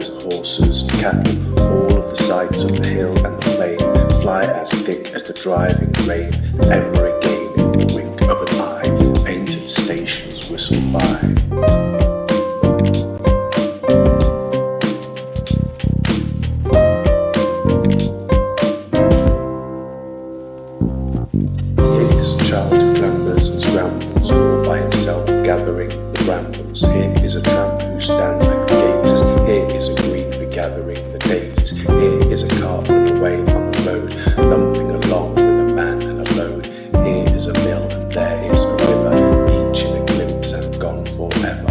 meadows, the horses and cattle, all of the sights of the hill and the plain fly as thick as the driving rain. Ever again in the wink of an eye, painted stations whistle by. Here is a child who clambers and scrambles all by himself, gathering the brambles. Here is a tramp who stands and gazes. Here is a green for gathering the daisies. Here is a cart run away on the road, lumping along with a man and a load. Here is a mill and there is a river, each in a glimpse and gone forever.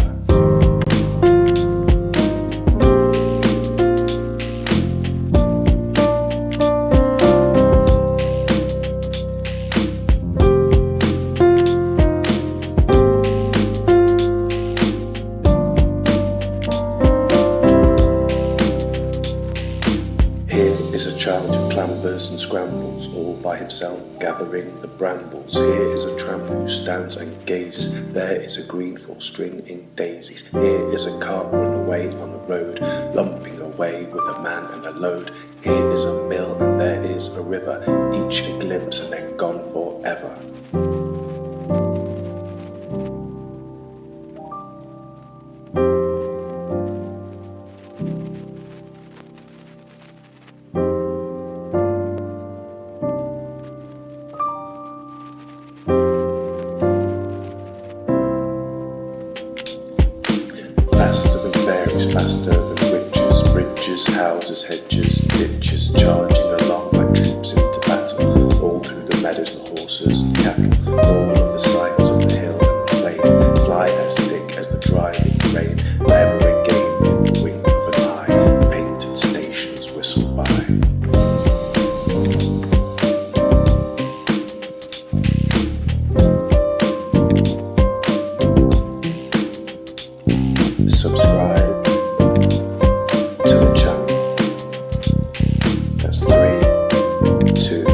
Is a child who clambers and scrambles all by himself, gathering the brambles. Here is a tramp who stands and gazes. There is a green four-string in daisies. Here is a cart run away on the road, lumping away with a man and a load. Here is a mill and there is a river, each a glimpse and then gone forever. Faster than fairies, faster than witches, bridges, houses, hedges, ditches, charging along like troops into battle, all through the meadows, the horses and cattle, all of the sights of the hill and the plain fly as thick as the driving rain. Never again in the wink of an eye, painted stations whistle by. Subscribe to the channel. That's 3, 2,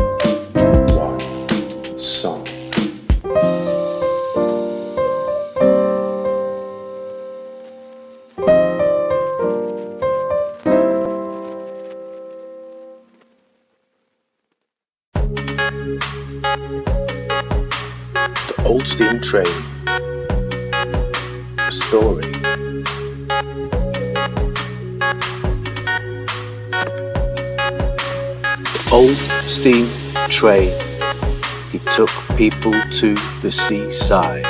1, song. The Old Steam Train. A story. Old steam train, he took people to the seaside.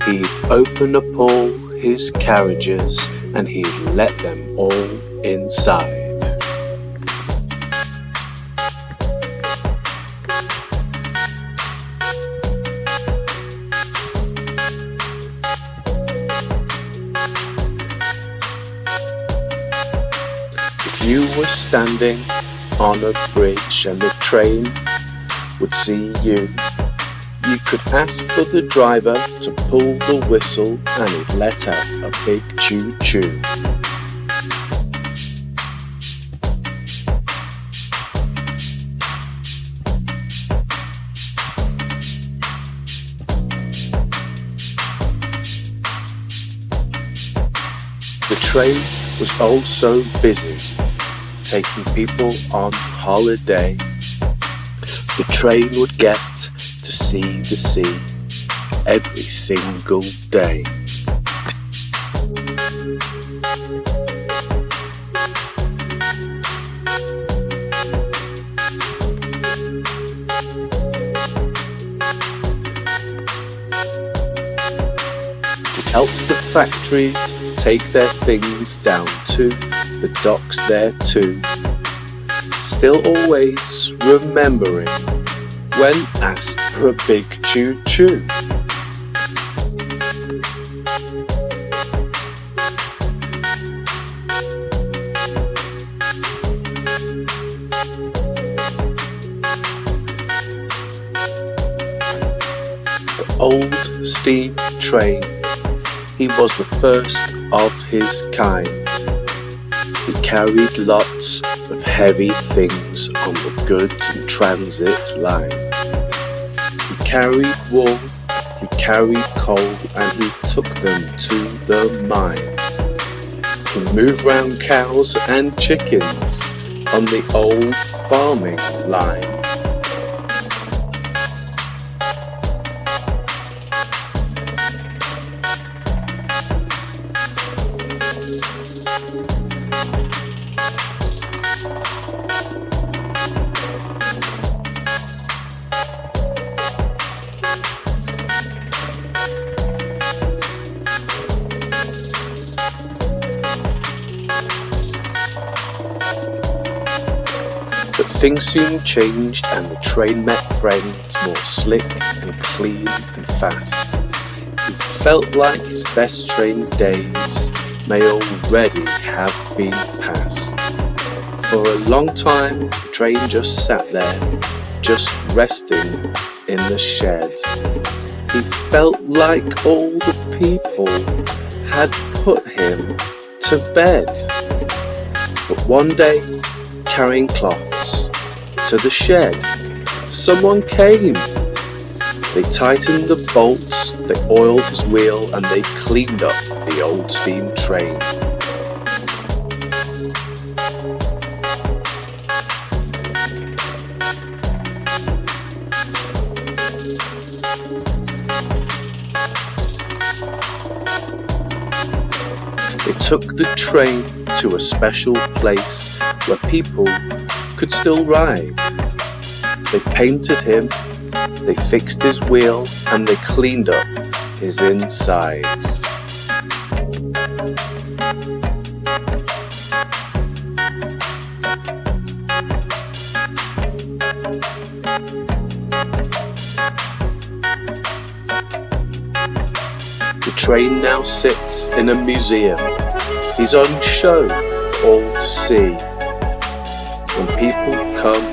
He'd open up all his carriages and he'd let them all inside. If you were standing on a bridge and the train would see you, you could ask for the driver to pull the whistle and he'd let out a big choo-choo. The train was also busy, taking people on holiday. The train would get to see the sea every single day. It helped the factories take their things down to the docks there too. Still always remembering when asked for a big choo-choo. The old steam train, he was the first of his kind. He carried lots of heavy things on the goods and transit line. He carried wool, he carried coal, and he took them to the mine. Move round cows and chickens on the old farming line. But things soon changed and the train met friends more slick and clean and fast. He felt like his best train days may already have been past. For a long time the train just sat there, just resting in the shed. He felt like all the people had put him to bed. But one day, carrying cloths to the shed, someone came. They tightened the bolts, they oiled his wheel, and they cleaned up the old steam train. They took the train to a special place where people could still ride. They painted him, they fixed his wheel, and they cleaned up his insides. The train now sits in a museum. He's on show for all to see. When people come,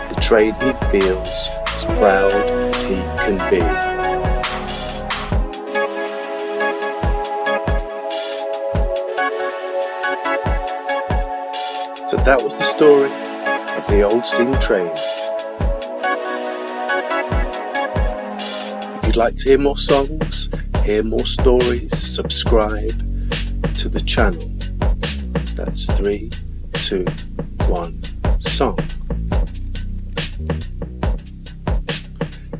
the train he feels as proud as he can be. So that was the story of the old steam train. If you'd like to hear more songs, hear more stories, subscribe to the channel. That's 3, 2, 1, song.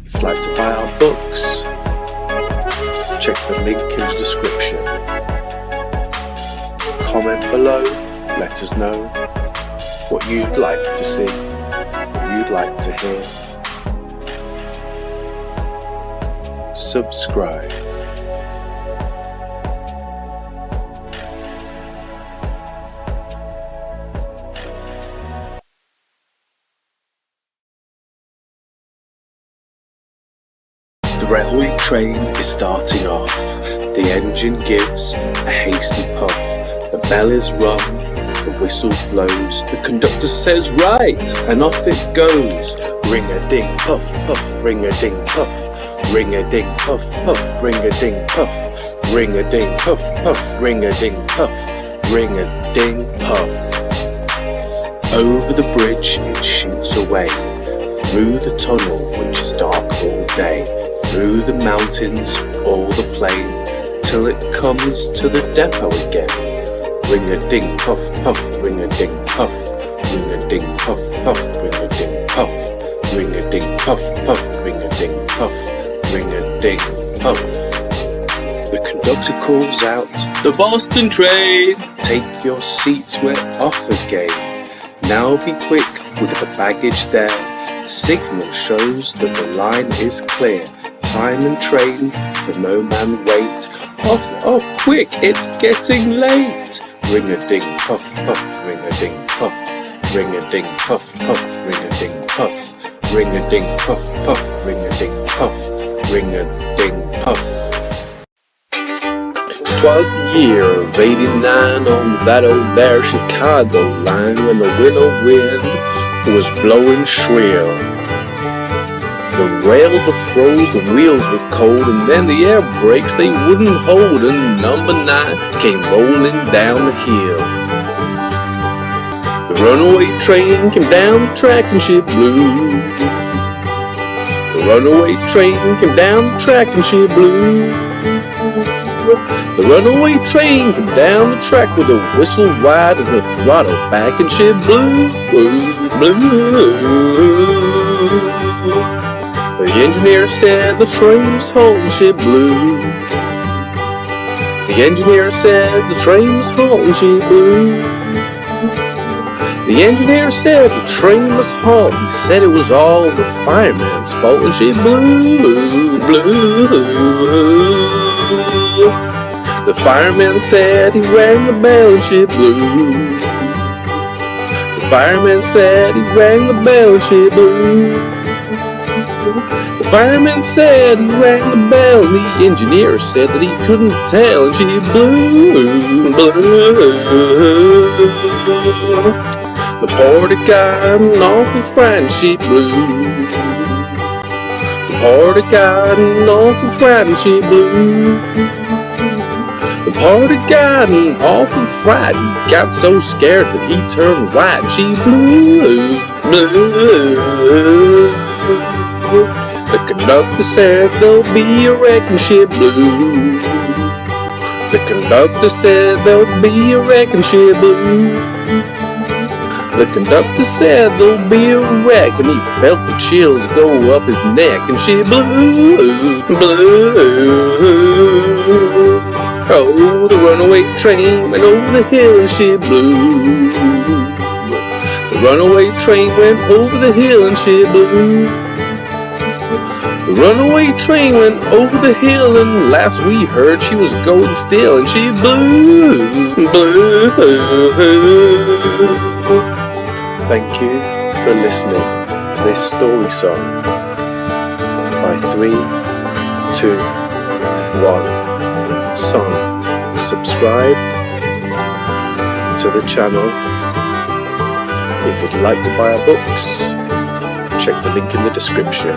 If you'd like to buy our books, check the link in the description. Comment below, let us know what you'd like to see, what you'd like to hear. Subscribe. The railway train is starting off. The engine gives a hasty puff. The bell is rung, the whistle blows. The conductor says right, and off it goes. Ring-a-ding puff, puff, ring-a-ding puff. Ring-a-ding puff, puff, ring-a-ding puff. Ring-a-ding puff, puff, ring-a-ding puff. Ring-a-ding puff. Over the bridge it shoots away, through the tunnel which is dark all day, through the mountains, all the plain, till it comes to the depot again. Ring-a-ding puff, puff, ring-a-ding puff. Ring-a-ding puff, puff, ring-a-ding puff. Ring-a-ding puff, puff, ring-a-ding puff. Ring-a-ding puff. The conductor calls out, "The Boston train! Take your seats, we're off again. Now be quick with the baggage there. The signal shows that the line is clear. Time and train, for no man wait. Off, off, quick, it's getting late." Ring-a-ding puff, puff, ring-a-ding puff. Ring-a-ding puff, puff, ring-a-ding puff. Ring-a-ding puff, puff, ring-a-ding puff. Ring-a-ding puff. 'Twas the year of '89 on that old there Chicago line, when the winter wind was blowing shrill. The rails were froze, the wheels were cold, and then the air brakes they wouldn't hold, and number 9 came rolling down the hill. The runaway train came down the track and she blew. The runaway train came down the track and she blew. The runaway train came down the track with a whistle wide and her throttle back, and she blew, blew. The engineer said the train was halting, she blew. The engineer said the train was halting, she blew. The engineer said the train must halt. He said it was all the fireman's fault, and she blew, blew. The fireman said he rang the bell, and she blew. The fireman said he rang the bell, and she blew. The fireman said he rang the bell, and the engineer said that he couldn't tell, and she blew, blew. The party got an awful fright, and she blew. The party got an awful fright, and she blew. The party got an awful fright. He got so scared that he turned white, and she blew, blew. The conductor said there'll be a wreck, and she blew. The conductor said there'll be a wreck, and she blew. The conductor said there'll be a wreck, and he felt the chills go up his neck, and she blew, blew. Oh, the runaway train went over the hill, and she blew. The runaway train went over the hill, and she blew. The runaway train went over the hill, and last we heard she was going still, and she blew, blew. Thank you for listening to this story song by 3, 2, 1 Song. Subscribe to the channel. If you'd like to buy our books, check the link in the description.